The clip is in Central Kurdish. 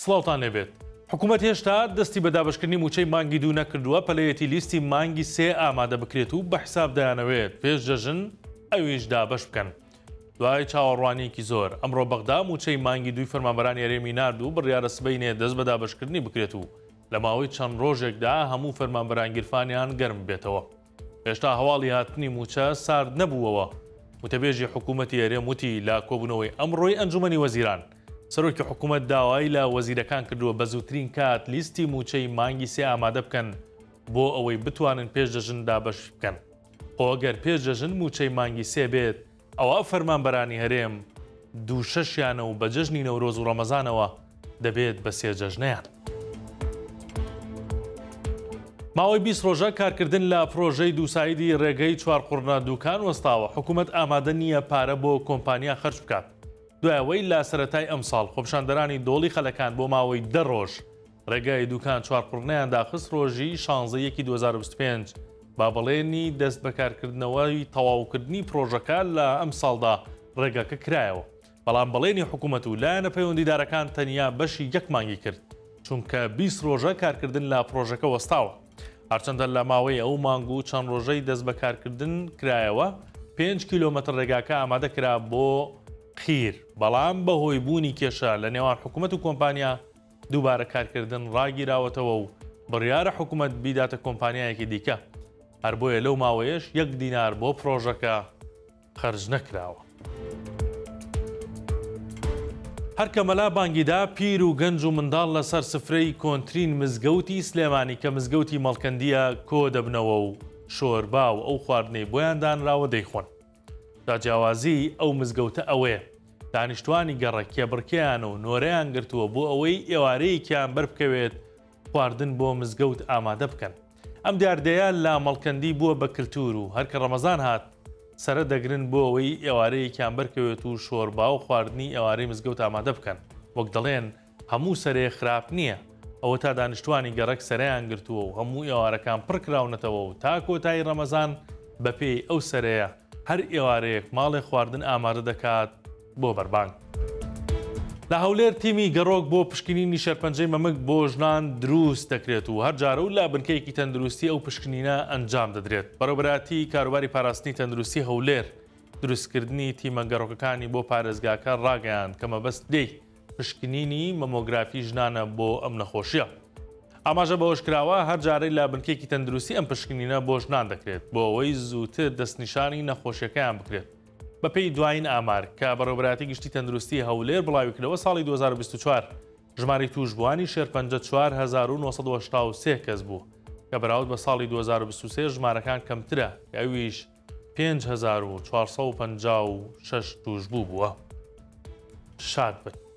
سڵاوتان لێبێت. حکوومەت هێشتا دەستی بە دابەشکردنی موچەی مانگی دوو نەکردووە پەلەیەتی لیستی مانگی سێ ئامادە بکرێت و بە حساب دەیانەوێت پێش جەژن ئەویش دابەش بکەن. دوای چاوەڕوانیەکی زۆر ئەمڕۆ بەغدا موچەی مانگی دوی فەرمانبەرانی هەرێمی نارد و بڕیارە سبەینێ دەست بە دابەشکردنی بکرێت و لە ماوەی چەند ڕۆژێکدا هەموو فەرمانبەران گیرفانیان گەرم بێتەوە. هێشتا هەواڵی هاتنی موچە سارد نەبووەوە. وتەبێژی حکوومەتی هەرێم وتی لە کۆبوونەوەی ئەمڕۆی ئەنجومەنی وەزیران سەرۆکی حکوومەت داوای لە وەزیرەکان کردووە بە زووترین کات لیستی موچەی مانگی سێ ئامادە بکەن بۆ ئەوەی بتوانن پێش جەژن دابەش بکەن. خۆگەر پێش جەژن موچەی مانگی سێ بێت ئەوە فەرمانبەرانی هەرێم دوو شەشیانە و بە جەژنی نەورۆز و ڕەمەزانەوە دەبێت بە سێ جەژنەیان. ماوەی 20 ڕۆژە کارکردن لە پرۆژەی دووسایدی ڕێگەی چوارقوڕنا دووکان وەستاوە. حکوومەت ئامادە نییە پارە بۆ کۆمپانیا خەرج بکات. دوایەوەی لە سەرەتای ئەمساڵ خۆپشاندەرانی دۆڵی خەلەکان بۆ ماوەی 10 ڕۆژ ڕێگای دووکان چوارقوڕنەیان داخست ڕۆژی 16 2025 با بەڵێنی دەست بەکارکردنەوەی تەواوکردنی پرۆژەکە لە ئەم ساڵدا ڕێگاکە کرایەوە. بەڵام بەڵێنی حکوومەت و لایەنە پەیوەندیدارەکان تەنیا بەشی یەک مانگی کرد چونکە 20 ڕۆژە کارکردن لە پرۆژەکە وەستاوە. هەرچەندە لە ماوەی ئەو مانگ و چەند ڕۆژەی دەست بەکارکردن کرایەوە 5 کیلۆمەتر ڕێگاکە ئامادە کرا بۆ خیر. بەڵام بەهۆی بوونی کێشە لە نێوان حکوومەت و کۆمپانیا دووبارە کارکردن ڕاگیراوەتەوە و بڕیارە حکوومەت بیداتە کۆمپانیایەکی دیکە. هەر بۆیە لەو ماوەیەش 1 دینار بۆ پرۆژەکە خەرج نەکراوە. هەرکە مەلا بانگیدا پیر و گەنج و منداڵ لەسەر سفرەی کۆنترین مزگەوتی سلێمانی کە مزگەوتی مەڵکەندیە کۆ دەبنەوە و شۆربا و ئەو خواردنەی بۆیان دانراوە دەیخۆن. داجیاوازی ئەو مزگەوتە ئەوەیە دانیشتوانی گەڕە کێبڕکیان و نۆرەیان گرتووە بۆ ئەوەی ئێوارەیەکیان بەربکەوێت خواردن بۆ مزگەوت ئامادە بکەن. ئەم دیاردەیە لە مەڵکەندی بووە بە کللتور و هەرکە ڕەمەزان هات سرە دەگرن بۆ ئەوەی ئێوارەیەکیان بەرکەوێت و شۆربا و خواردنی ئێوارەی مزگەوت ئامادە بکەن. وەک دەڵێن هەموو سەرێ خراپ نییە. ئەوە تا دانیشتوانی گەڕک سەرەیان گرتووە و هەموو ئێوارەکان پڕکراونەتەوە و تا کۆتایی ڕەمەزان بەپێی ئەو سەرەیە هەر ئێوارەیەک ماڵی خواردن ئامادە دەکات بۆ بەربانگ. لە هەولێر تیمی گەڕۆک بۆ پشکنینی شەرپەنجەی مەمک بۆ ژنان دروست دەکرێت و هەر جارە و لا بنکەیەکی تەندروستی ئەو پشکنینە ئەنجام دەدرێت. بەڕێوەبەراتی کاروباری پاراستنی تەندروستی هەولێر دروستکردنی تیمە گەڕۆکەکانی بۆ پارێزگاکە ڕاگەیاند کە مەبەست دێی پشکنینی مەمۆگرافی ژنانە بۆ ئەم نەخۆشیە. ئاماژە بەهۆش کراوە هەر جارەی لا بنکەیەکی تەندروستی ئەم پشکنینە بۆ ژنان دەکرێت بۆ ئەوەی زووتر دەستنیشانی نەخۆشیەکەیان بکرێت. بەپێی دوایین ئامار کە بەڕێوەبەراتی گشتی تەندروستی هەولێر بڵاویکردەوە ساڵی 2024 ژماری توشبووانی شێرپەنجە 4983 کەس بوو کە بەراورد بە ساڵی 2023 ژمارەکان کەمترە ئەویش 5456 توشبوو بووە. شاد بن.